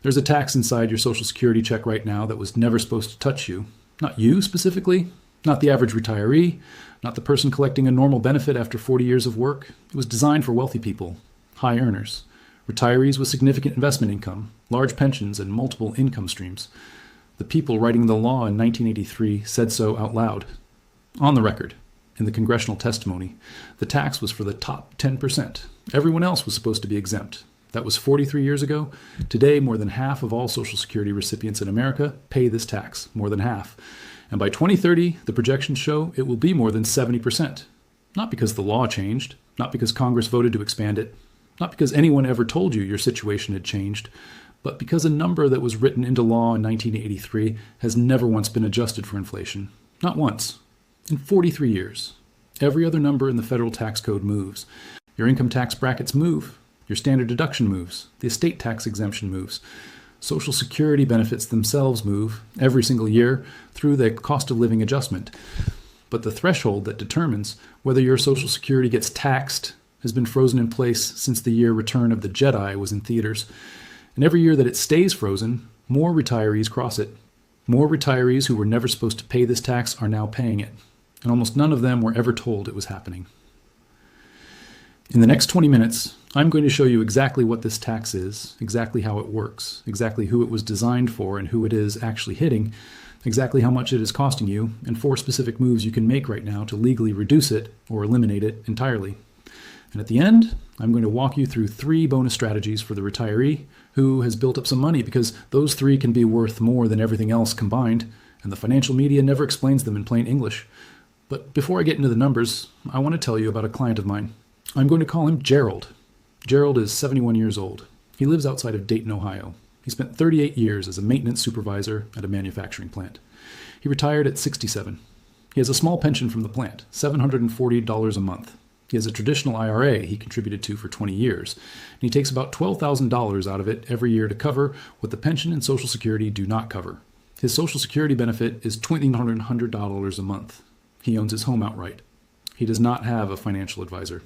There's a tax inside your Social Security check right now that was never supposed to touch you. Not you specifically, not the average retiree, not the person collecting a normal benefit after 40 years of work. It was designed for wealthy people, high earners, retirees with significant investment income, large pensions, and multiple income streams. The people writing the law in 1983 said so out loud. On the record, in the congressional testimony, the tax was for the top 10%. Everyone else was supposed to be exempt. That was 43 years ago. Today, more than half of all Social Security recipients in America pay this tax, more than half. And by 2030, the projections show it will be more than 70%. Not because the law changed, not because Congress voted to expand it, not because anyone ever told you your situation had changed, but because a number that was written into law in 1983 has never once been adjusted for inflation. Not once. In 43 years. Every other number in the federal tax code moves. Your income tax brackets move. Your standard deduction moves. The estate tax exemption moves. Social Security benefits themselves move every single year through the cost of living adjustment. But the threshold that determines whether your Social Security gets taxed has been frozen in place since the year Return of the Jedi was in theaters. And every year that it stays frozen, more retirees cross it. More retirees who were never supposed to pay this tax are now paying it. And almost none of them were ever told it was happening. In the next 20 minutes, I'm going to show you exactly what this tax is, exactly how it works, exactly who it was designed for and who it is actually hitting, exactly how much it is costing you, and 4 specific moves you can make right now to legally reduce it or eliminate it entirely. And at the end, I'm going to walk you through 3 bonus strategies for the retiree who has built up some money, because those 3 can be worth more than everything else combined, and the financial media never explains them in plain English. But before I get into the numbers, I want to tell you about a client of mine. I'm going to call him Gerald. Gerald is 71 years old. He lives outside of Dayton, Ohio. He spent 38 years as a maintenance supervisor at a manufacturing plant. He retired at 67. He has a small pension from the plant, $740 a month. He has a traditional IRA he contributed to for 20 years, and he takes about $12,000 out of it every year to cover what the pension and Social Security do not cover. His Social Security benefit is $2,100 a month. He owns his home outright. He does not have a financial advisor.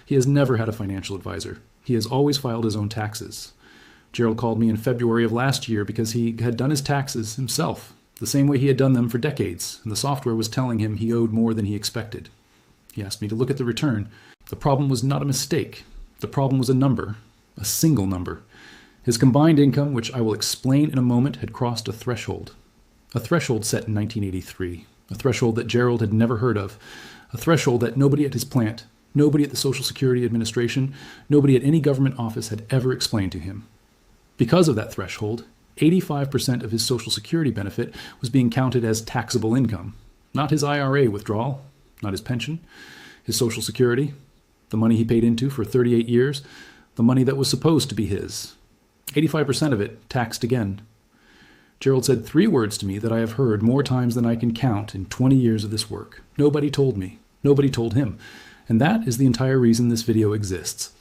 He has never had a financial advisor. He has always filed his own taxes. Gerald called me in February of last year because he had done his taxes himself, the same way he had done them for decades, and the software was telling him he owed more than he expected. He asked me to look at the return. The problem was not a mistake. The problem was a number, a single number. His combined income, which I will explain in a moment, had crossed a threshold set in 1983, a threshold that Gerald had never heard of, a threshold that nobody at his plant, nobody at the Social Security Administration, nobody at any government office had ever explained to him. Because of that threshold, 85% of his Social Security benefit was being counted as taxable income, not his IRA withdrawal, not his pension, his Social Security, the money he paid into for 38 years, the money that was supposed to be his. 85% of it taxed again. Gerald said 3 words to me that I have heard more times than I can count in 20 years of this work. Nobody told me. Nobody told him. And that is the entire reason this video exists.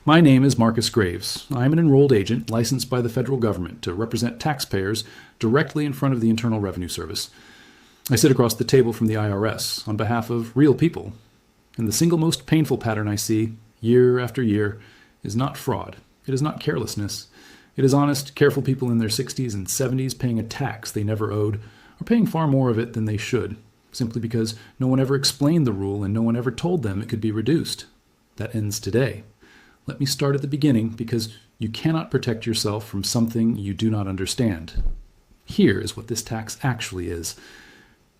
My name is Marcus Graves. I am an enrolled agent licensed by the federal government to represent taxpayers directly in front of the Internal Revenue Service. I sit across the table from the IRS on behalf of real people. And the single most painful pattern I see, year after year, is not fraud. It is not carelessness. It is honest, careful people in their 60s and 70s paying a tax they never owed, or paying far more of it than they should, simply because no one ever explained the rule and no one ever told them it could be reduced. That ends today. Let me start at the beginning, because you cannot protect yourself from something you do not understand. Here is what this tax actually is.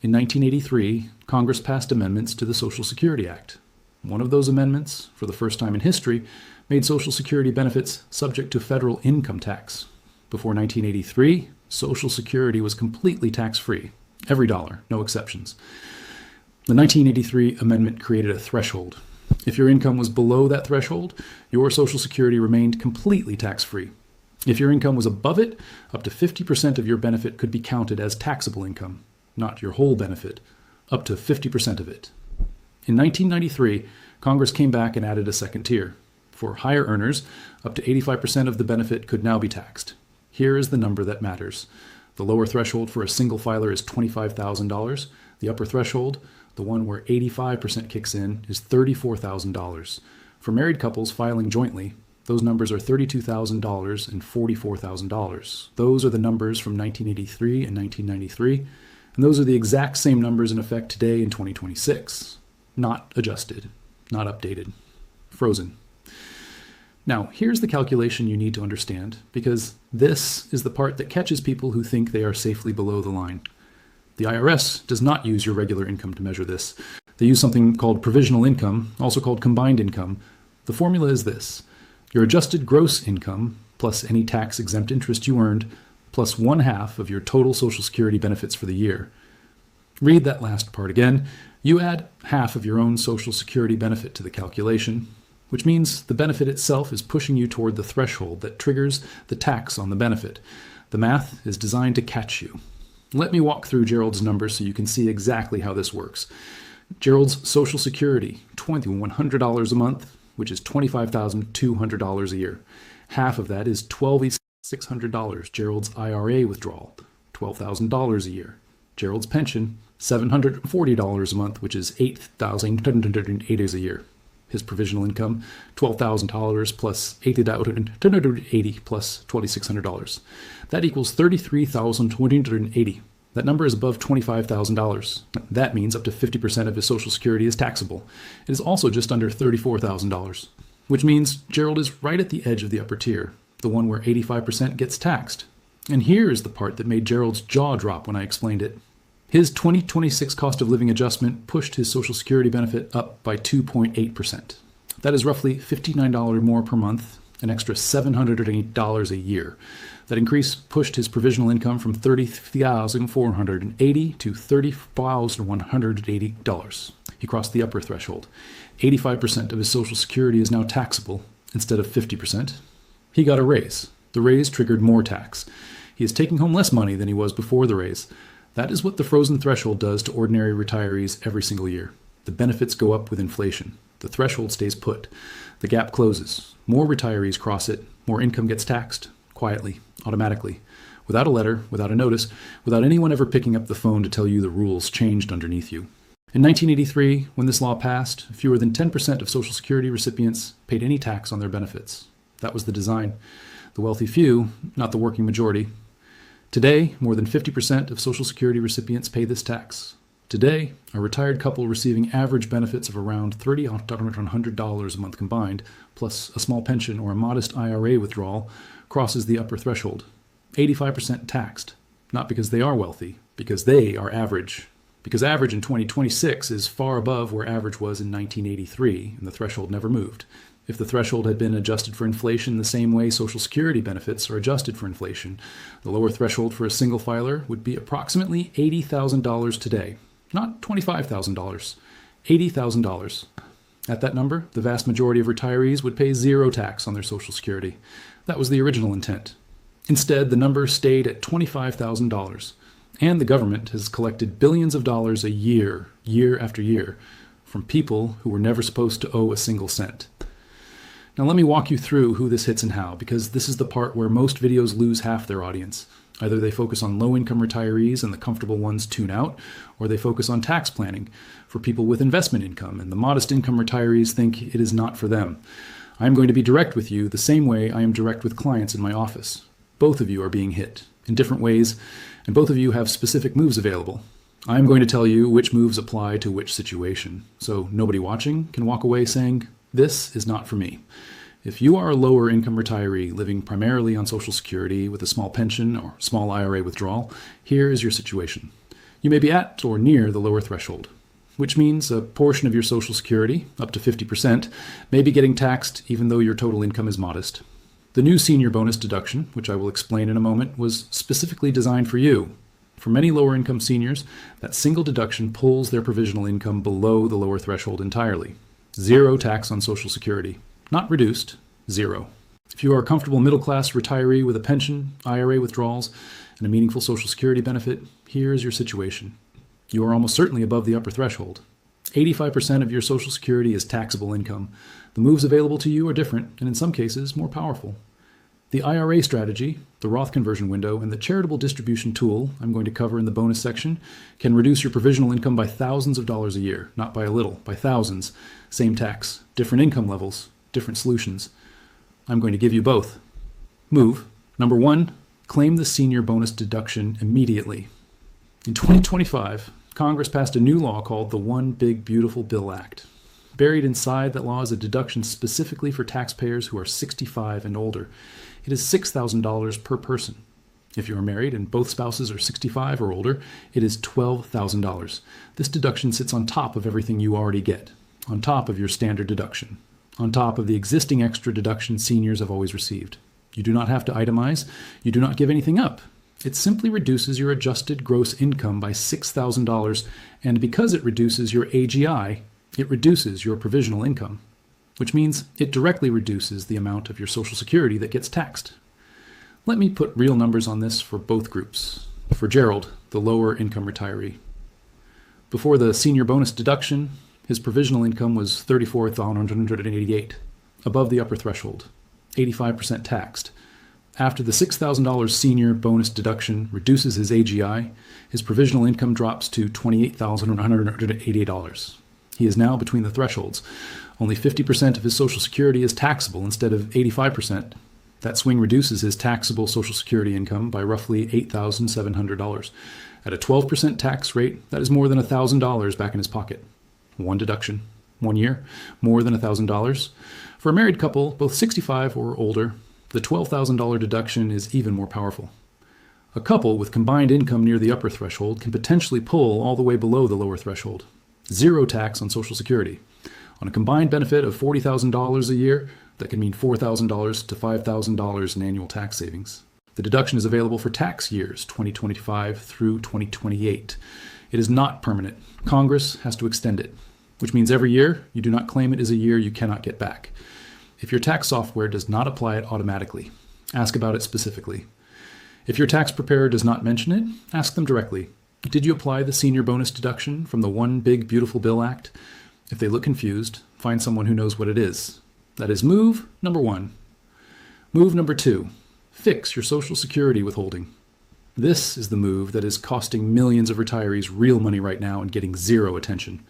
In 1983, Congress passed amendments to the Social Security Act. One of those amendments, for the first time in history, made Social Security benefits subject to federal income tax. Before 1983, Social Security was completely tax-free. Every dollar, no exceptions. The 1983 amendment created a threshold. If your income was below that threshold, your Social Security remained completely tax-free. If your income was above it, up to 50% of your benefit could be counted as taxable income, not your whole benefit, up to 50% of it. In 1993, Congress came back and added a second tier. For higher earners, up to 85% of the benefit could now be taxed. Here is the number that matters. The lower threshold for a single filer is $25,000. The upper threshold, the one where 85% kicks in, is $34,000. For married couples filing jointly, Those numbers are $32,000 and $44,000. Those are the numbers from 1983 and 1993, and those are the exact same numbers in effect today in 2026. Not adjusted, not updated, frozen. Now, here's the calculation you need to understand, because this is the part that catches people who think they are safely below the line. The IRS does not use your regular income to measure this. They use something called provisional income, also called combined income. The formula is this: your adjusted gross income plus any tax-exempt interest you earned plus 1/2 of your total Social Security benefits for the year. Read that last part again. You add half of your own Social Security benefit to the calculation, which means the benefit itself is pushing you toward the threshold that triggers the tax on the benefit. The math is designed to catch you. Let me walk through Gerald's numbers so you can see exactly how this works. Gerald's Social Security, $2,100 a month, which is $25,200 a year. Half of that is $12,600. Gerald's IRA withdrawal, $12,000 a year. Gerald's pension, $740 a month, which is $8,280 a year. His provisional income, $12,000 plus $80,280 plus $2,600. That equals $33,280. That number is above $25,000. That means up to 50% of his Social Security is taxable. It is also just under $34,000, which means Gerald is right at the edge of the upper tier, the one where 85% gets taxed. And here is the part that made Gerald's jaw drop when I explained it. His 2026 cost of living adjustment pushed his Social Security benefit up by 2.8%. That is roughly $59 more per month, an extra $708 a year. That increase pushed his provisional income from $30,480 to $30,180. He crossed the upper threshold. 85% of his Social Security is now taxable instead of 50%. He got a raise. The raise triggered more tax. He is taking home less money than he was before the raise. That is what the frozen threshold does to ordinary retirees every single year. The benefits go up with inflation. The threshold stays put. The gap closes. More retirees cross it. More income gets taxed. Quietly, automatically, without a letter, without a notice, without anyone ever picking up the phone to tell you the rules changed underneath you. In 1983, when this law passed, fewer than 10% of Social Security recipients paid any tax on their benefits. That was the design. The wealthy few, not the working majority. Today, more than 50% of Social Security recipients pay this tax. Today, a retired couple receiving average benefits of around $3,100 a month combined, plus a small pension or a modest IRA withdrawal, crosses the upper threshold. 85% taxed, not because they are wealthy, because they are average. Because average in 2026 is far above where average was in 1983, and the threshold never moved. If the threshold had been adjusted for inflation the same way Social Security benefits are adjusted for inflation, the lower threshold for a single filer would be approximately $80,000 today. Not $25,000, $80,000. At that number, the vast majority of retirees would pay zero tax on their Social Security. That was the original intent. Instead, the number stayed at $25,000, and the government has collected billions of dollars a year, year after year, from people who were never supposed to owe a single cent. Now let me walk you through who this hits and how, because this is the part where most videos lose half their audience. Either they focus on low-income retirees and the comfortable ones tune out, or they focus on tax planning for people with investment income, and the modest income retirees think it is not for them. I am going to be direct with you the same way I am direct with clients in my office. Both of you are being hit in different ways, and both of you have specific moves available. I am going to tell you which moves apply to which situation, so nobody watching can walk away saying, "This is not for me." If you are a lower income retiree living primarily on Social Security with a small pension or small IRA withdrawal, here is your situation. You may be at or near the lower threshold, which means a portion of your Social Security, up to 50%, may be getting taxed even though your total income is modest. The new senior bonus deduction, which I will explain in a moment, was specifically designed for you. For many lower income seniors, that single deduction pulls their provisional income below the lower threshold entirely. Zero tax on Social Security. Not reduced, zero. If you are a comfortable middle-class retiree with a pension, IRA withdrawals, and a meaningful Social Security benefit, here is your situation. You are almost certainly above the upper threshold. 85% of your Social Security is taxable income. The moves available to you are different, and in some cases, more powerful. The IRA strategy, the Roth conversion window, and the charitable distribution tool I'm going to cover in the bonus section can reduce your provisional income by thousands of dollars a year, not by a little, by thousands. Same tax, different income levels, different solutions. I'm going to give you both. Move. Number 1, claim the senior bonus deduction immediately. In 2025, Congress passed a new law called the One Big Beautiful Bill Act. Buried inside that law is a deduction specifically for taxpayers who are 65 and older. It is $6,000 per person. If you are married and both spouses are 65 or older, it is $12,000. This deduction sits on top of everything you already get, on top of your standard deduction, on top of the existing extra deduction seniors have always received. You do not have to itemize. You do not give anything up. It simply reduces your adjusted gross income by $6,000, and because it reduces your AGI, it reduces your provisional income, which means it directly reduces the amount of your Social Security that gets taxed. Let me put real numbers on this for both groups. For Gerald, the lower income retiree. Before the senior bonus deduction, his provisional income was $34,188, above the upper threshold, 85% taxed. After the $6,000 senior bonus deduction reduces his AGI, his provisional income drops to $28,188. He is now between the thresholds. Only 50% of his Social Security is taxable instead of 85%. That swing reduces his taxable Social Security income by roughly $8,700. At a 12% tax rate, that is more than $1,000 back in his pocket. One deduction, 1 year, more than $1,000. For a married couple, both 65 or older, the $12,000 deduction is even more powerful. A couple with combined income near the upper threshold can potentially pull all the way below the lower threshold. Zero tax on Social Security. On a combined benefit of $40,000 a year, that can mean $4,000 to $5,000 in annual tax savings. The deduction is available for tax years 2025 through 2028. It is not permanent. Congress has to extend it, which means every year you do not claim it as a year you cannot get back. If your tax software does not apply it automatically, ask about it specifically. If your tax preparer does not mention it, ask them directly. Did you apply the senior bonus deduction from the One Big Beautiful Bill Act? If they look confused, find someone who knows what it is. That is move number 1. Move number 2, fix your Social Security withholding. This is the move that is costing millions of retirees real money right now and getting zero attention.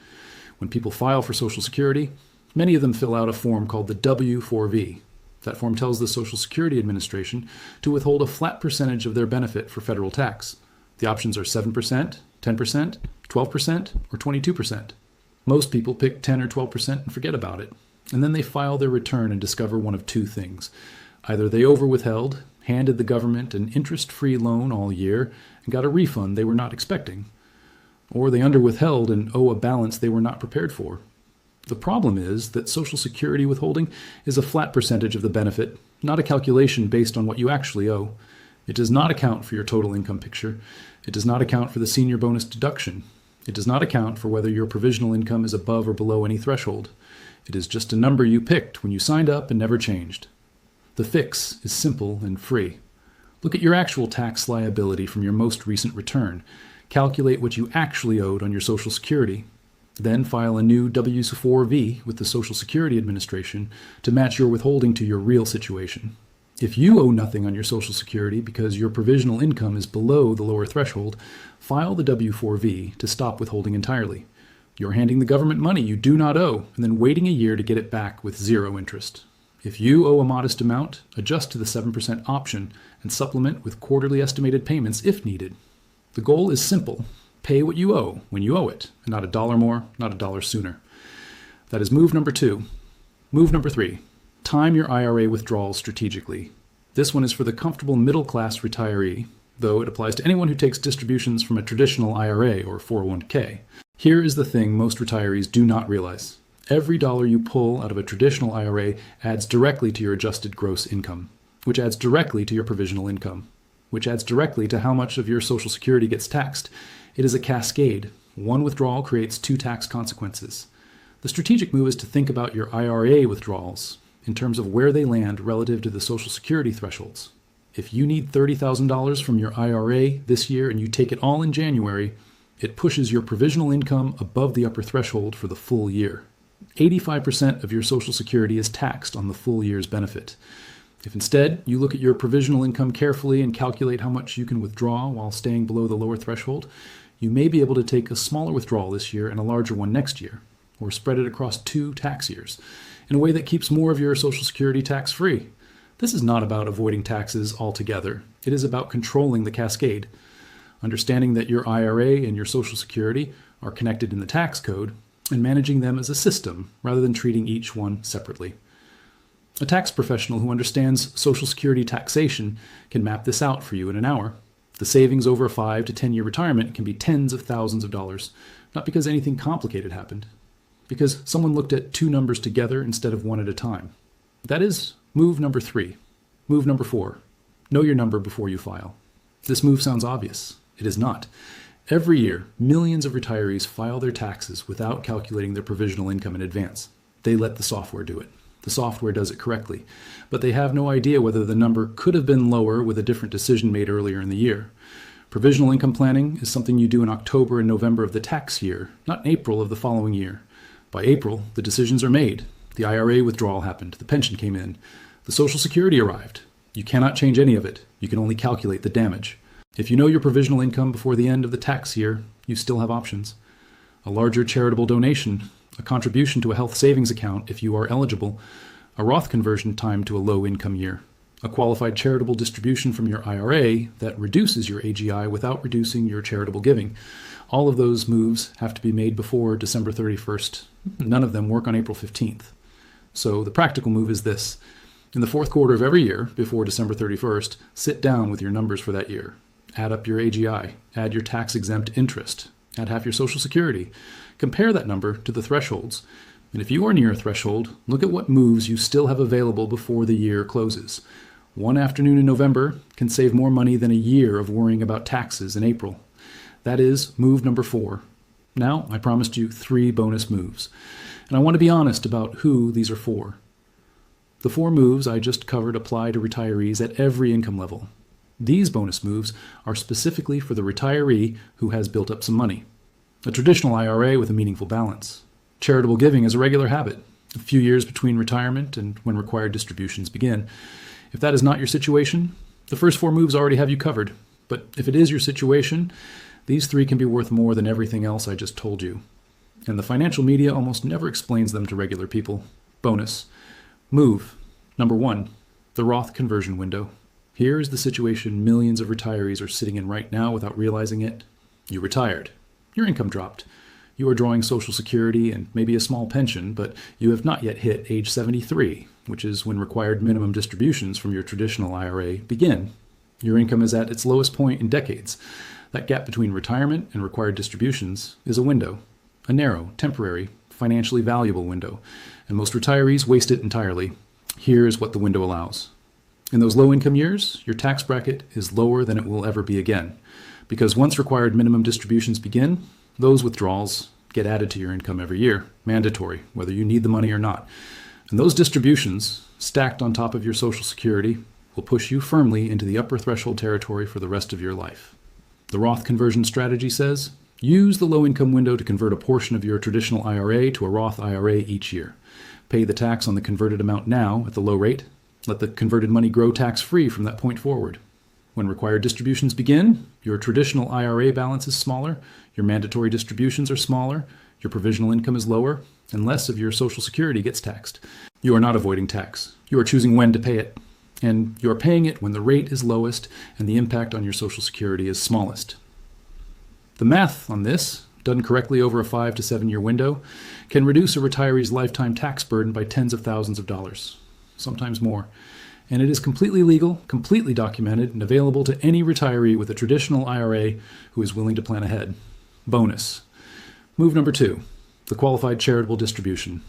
When people file for Social Security, many of them fill out a form called the W-4V. That form tells the Social Security Administration to withhold a flat percentage of their benefit for federal tax. The options are 7%, 10%, 12%, or 22%. Most people pick 10 or 12% and forget about it. And then they file their return and discover one of two things. Either they overwithheld, handed the government an interest-free loan all year, and got a refund they were not expecting. Or they underwithheld and owe a balance they were not prepared for. The problem is that Social Security withholding is a flat percentage of the benefit, not a calculation based on what you actually owe. It does not account for your total income picture. It does not account for the senior bonus deduction. It does not account for whether your provisional income is above or below any threshold. It is just a number you picked when you signed up and never changed. The fix is simple and free. Look at your actual tax liability from your most recent return. Calculate what you actually owed on your Social Security. Then file a new W-4V with the Social Security Administration to match your withholding to your real situation. If you owe nothing on your Social Security because your provisional income is below the lower threshold, file the W-4V to stop withholding entirely. You're handing the government money you do not owe and then waiting a year to get it back with zero interest. If you owe a modest amount, adjust to the 7% option and supplement with quarterly estimated payments if needed. The goal is simple. Pay what you owe when you owe it, and not a dollar more, not a dollar sooner. That is move number 2. Move number 3. Time your IRA withdrawals strategically. This one is for the comfortable middle-class retiree, though it applies to anyone who takes distributions from a traditional IRA or 401k. Here is the thing most retirees do not realize. Every dollar you pull out of a traditional IRA adds directly to your adjusted gross income, which adds directly to your provisional income, which adds directly to how much of your Social Security gets taxed. It is a cascade. One withdrawal creates 2 tax consequences. The strategic move is to think about your IRA withdrawals in terms of where they land relative to the Social Security thresholds. If you need $30,000 from your IRA this year and you take it all in January, it pushes your provisional income above the upper threshold for the full year. 85% of your Social Security is taxed on the full year's benefit. If instead you look at your provisional income carefully and calculate how much you can withdraw while staying below the lower threshold, you may be able to take a smaller withdrawal this year and a larger one next year, or spread it across 2 tax years in a way that keeps more of your Social Security tax-free. This is not about avoiding taxes altogether. It is about controlling the cascade. Understanding that your IRA and your Social Security are connected in the tax code and managing them as a system rather than treating each one separately. A tax professional who understands Social Security taxation can map this out for you in an hour. The savings over a 5 to 10-year retirement can be tens of thousands of dollars, not because anything complicated happened, because someone looked at two numbers together instead of one at a time. That is move number 3. Move number 4. Know your number before you file. This move sounds obvious. It is not. Every year, millions of retirees file their taxes without calculating their provisional income in advance. They let the software do it. The software does it correctly, but they have no idea whether the number could have been lower with a different decision made earlier in the year. Provisional income planning is something you do in October and November of the tax year, not in April of the following year. By April, the decisions are made. The IRA withdrawal happened. The pension came in. The Social Security arrived. You cannot change any of it. You can only calculate the damage. If you know your provisional income before the end of the tax year, you still have options. A larger charitable donation, a contribution to a health savings account if you are eligible, a Roth conversion timed to a low-income year, a qualified charitable distribution from your IRA that reduces your AGI without reducing your charitable giving. All of those moves have to be made before December 31st. None of them work on April 15th. So the practical move is this. In the fourth quarter of every year, before December 31st, sit down with your numbers for that year. Add up your AGI, add your tax-exempt interest, add half your Social Security. Compare that number to the thresholds. And if you are near a threshold, look at what moves you still have available before the year closes. One afternoon in November can save more money than a year of worrying about taxes in April. That is move number 4. Now, I promised you 3 bonus moves. And I want to be honest about who these are for. The 4 moves I just covered apply to retirees at every income level. These bonus moves are specifically for the retiree who has built up some money. A traditional IRA with a meaningful balance. Charitable giving is a regular habit, a few years between retirement and when required distributions begin. If that is not your situation, the first 4 moves already have you covered. But if it is your situation, these 3 can be worth more than everything else I just told you. And the financial media almost never explains them to regular people. Bonus. Move. Number 1, the Roth conversion window. Here is the situation millions of retirees are sitting in right now without realizing it. You retired. Your income dropped. You are drawing Social Security and maybe a small pension, but you have not yet hit age 73, which is when required minimum distributions from your traditional IRA begin. Your income is at its lowest point in decades. That gap between retirement and required distributions is a window, a narrow, temporary, financially valuable window, and most retirees waste it entirely. Here is what the window allows. In those low-income years, your tax bracket is lower than it will ever be again, because once required minimum distributions begin, those withdrawals get added to your income every year, mandatory, whether you need the money or not. And those distributions, stacked on top of your Social Security, will push you firmly into the upper threshold territory for the rest of your life. The Roth conversion strategy says, use the low-income window to convert a portion of your traditional IRA to a Roth IRA each year. Pay the tax on the converted amount now at the low rate. Let the converted money grow tax-free from that point forward. When required distributions begin, your traditional IRA balance is smaller, your mandatory distributions are smaller, your provisional income is lower, and less of your Social Security gets taxed. You are not avoiding tax. You are choosing when to pay it. And you are paying it when the rate is lowest and the impact on your Social Security is smallest. The math on this, done correctly over a 5 to 7 year window, can reduce a retiree's lifetime tax burden by tens of thousands of dollars, sometimes more. And it is completely legal, completely documented, and available to any retiree with a traditional IRA who is willing to plan ahead. Bonus. Move number 2, the qualified charitable distribution.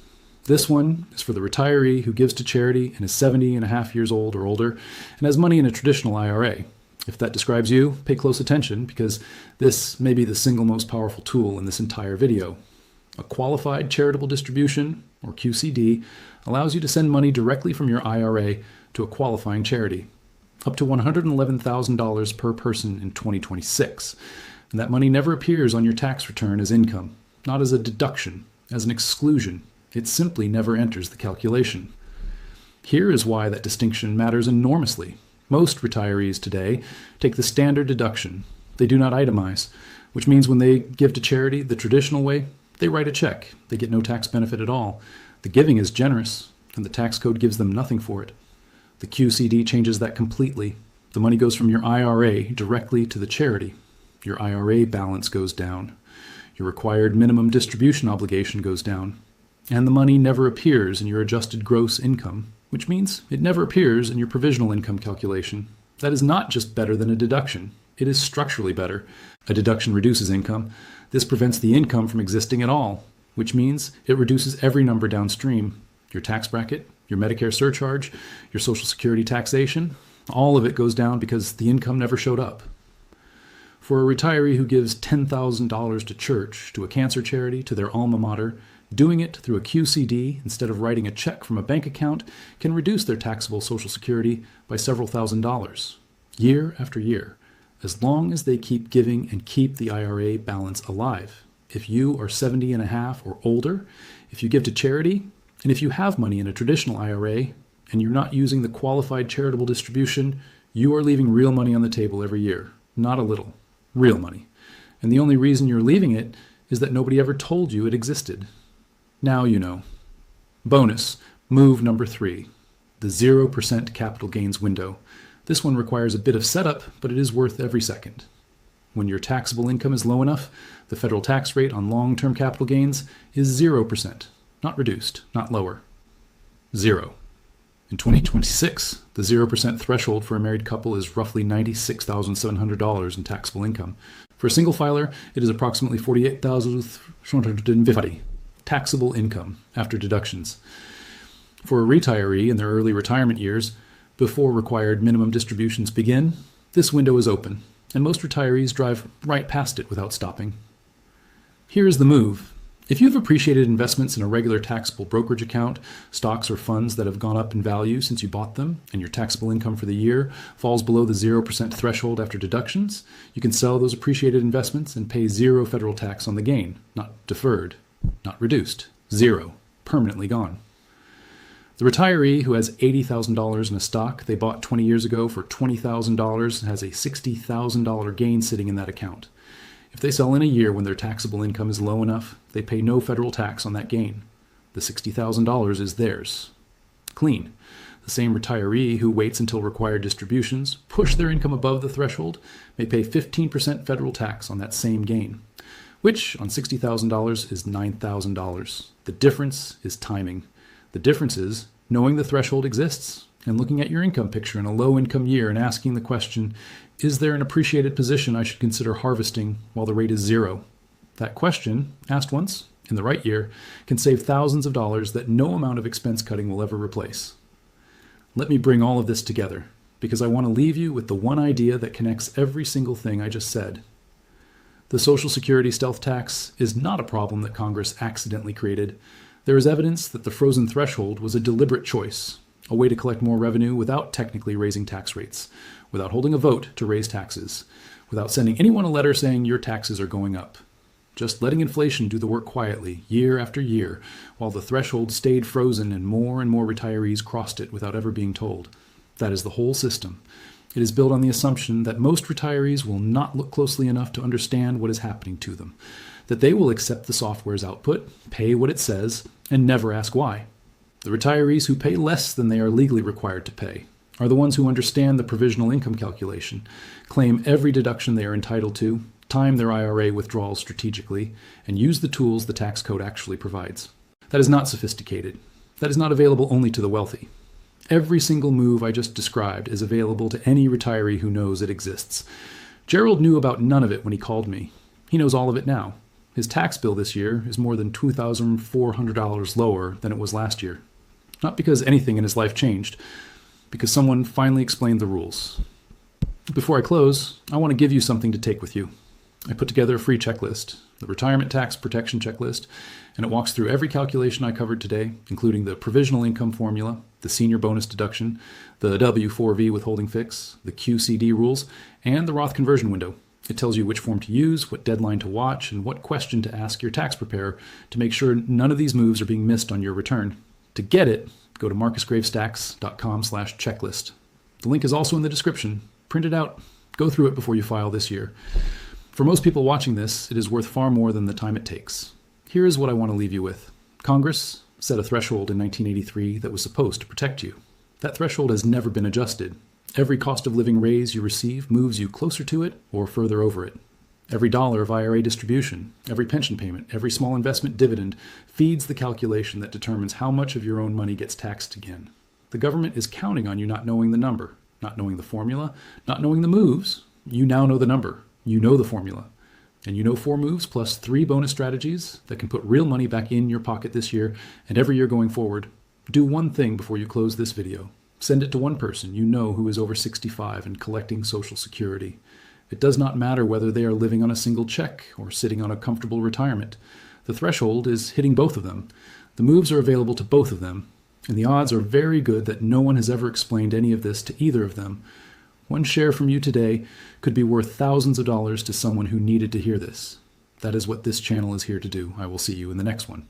This one is for the retiree who gives to charity and is 70 and a half years old or older and has money in a traditional IRA. If that describes you, pay close attention because this may be the single most powerful tool in this entire video. A qualified charitable distribution, or QCD, allows you to send money directly from your IRA to a qualifying charity, up to $111,000 per person in 2026. And that money never appears on your tax return as income, not as a deduction, as an exclusion. It simply never enters the calculation. Here is why that distinction matters enormously. Most retirees today take the standard deduction. They do not itemize, which means when they give to charity the traditional way, they write a check. They get no tax benefit at all. The giving is generous, and the tax code gives them nothing for it. The QCD changes that completely. The money goes from your IRA directly to the charity. Your IRA balance goes down. Your required minimum distribution obligation goes down. And the money never appears in your adjusted gross income, which means it never appears in your provisional income calculation. That is not just better than a deduction. It is structurally better. A deduction reduces income. This prevents the income from existing at all, which means it reduces every number downstream. Your tax bracket, your Medicare surcharge, your Social Security taxation, all of it goes down because the income never showed up. For a retiree who gives $10,000 to church, to a cancer charity, to their alma mater, doing it through a QCD instead of writing a check from a bank account can reduce their taxable Social Security by several $1,000s, year after year, as long as they keep giving and keep the IRA balance alive. If you are 70 and a half or older, if you give to charity, and if you have money in a traditional IRA and you're not using the qualified charitable distribution, you are leaving real money on the table every year, not a little, real money. And the only reason you're leaving it is that nobody ever told you it existed. Now you know. Bonus, move number 3, the 0% capital gains window. This one requires a bit of setup, but it is worth every second. When your taxable income is low enough, the federal tax rate on long-term capital gains is 0%, not reduced, not lower. 0. In 2026, the 0% threshold for a married couple is roughly $96,700 in taxable income. For a single filer, it is approximately $48,750 taxable income after deductions. For a retiree in their early retirement years, before required minimum distributions begin, this window is open, and most retirees drive right past it without stopping. Here is the move. If you have appreciated investments in a regular taxable brokerage account, stocks or funds that have gone up in value since you bought them, and your taxable income for the year falls below the 0% threshold after deductions, you can sell those appreciated investments and pay 0 federal tax on the gain, not deferred, not reduced, 0, permanently gone. The retiree who has $80,000 in a stock they bought 20 years ago for $20,000 has a $60,000 gain sitting in that account. If they sell in a year when their taxable income is low enough, they pay no federal tax on that gain. The $60,000 is theirs. Clean. The same retiree who waits until required distributions push their income above the threshold may pay 15% federal tax on that same gain, which on $60,000 is $9,000. The difference is timing. The difference is knowing the threshold exists and looking at your income picture in a low-income year and asking the question, is there an appreciated position I should consider harvesting while the rate is 0? That question, asked once, in the right year, can save thousands of dollars that no amount of expense cutting will ever replace. Let me bring all of this together, because I want to leave you with the one idea that connects every single thing I just said. The Social Security stealth tax is not a problem that Congress accidentally created. There is evidence that the frozen threshold was a deliberate choice, a way to collect more revenue without technically raising tax rates, without holding a vote to raise taxes, without sending anyone a letter saying your taxes are going up. Just letting inflation do the work quietly, year after year, while the threshold stayed frozen and more retirees crossed it without ever being told. That is the whole system. It is built on the assumption that most retirees will not look closely enough to understand what is happening to them, that they will accept the software's output, pay what it says, and never ask why. The retirees who pay less than they are legally required to pay are the ones who understand the provisional income calculation, claim every deduction they are entitled to, time their IRA withdrawals strategically, and use the tools the tax code actually provides. That is not sophisticated. That is not available only to the wealthy. Every single move I just described is available to any retiree who knows it exists. Gerald knew about none of it when he called me. He knows all of it now. His tax bill this year is more than $2,400 lower than it was last year. Not because anything in his life changed, because someone finally explained the rules. Before I close, I want to give you something to take with you. I put together a free checklist, the Retirement Tax Protection Checklist, and it walks through every calculation I covered today, including the provisional income formula, the senior bonus deduction, the W4V withholding fix, the QCD rules, and the Roth conversion window. It tells you which form to use, what deadline to watch, and what question to ask your tax preparer to make sure none of these moves are being missed on your return. To get it, go to marcusgravestacks.com/checklist. The link is also in the description. Print it out. Go through it before you file this year. For most people watching this, it is worth far more than the time it takes. Here is what I want to leave you with. Congress set a threshold in 1983 that was supposed to protect you. That threshold has never been adjusted. Every cost of living raise you receive moves you closer to it or further over it. Every dollar of IRA distribution, every pension payment, every small investment dividend feeds the calculation that determines how much of your own money gets taxed again. The government is counting on you not knowing the number, not knowing the formula, not knowing the moves. You now know the number. You know the formula. And you know 4 moves plus 3 bonus strategies that can put real money back in your pocket this year and every year going forward. Do one thing before you close this video. Send it to one person you know who is over 65 and collecting Social Security. It does not matter whether they are living on a single check or sitting on a comfortable retirement. The threshold is hitting both of them. The moves are available to both of them, and the odds are very good that no one has ever explained any of this to either of them. One share from you today could be worth thousands of dollars to someone who needed to hear this. That is what this channel is here to do. I will see you in the next one.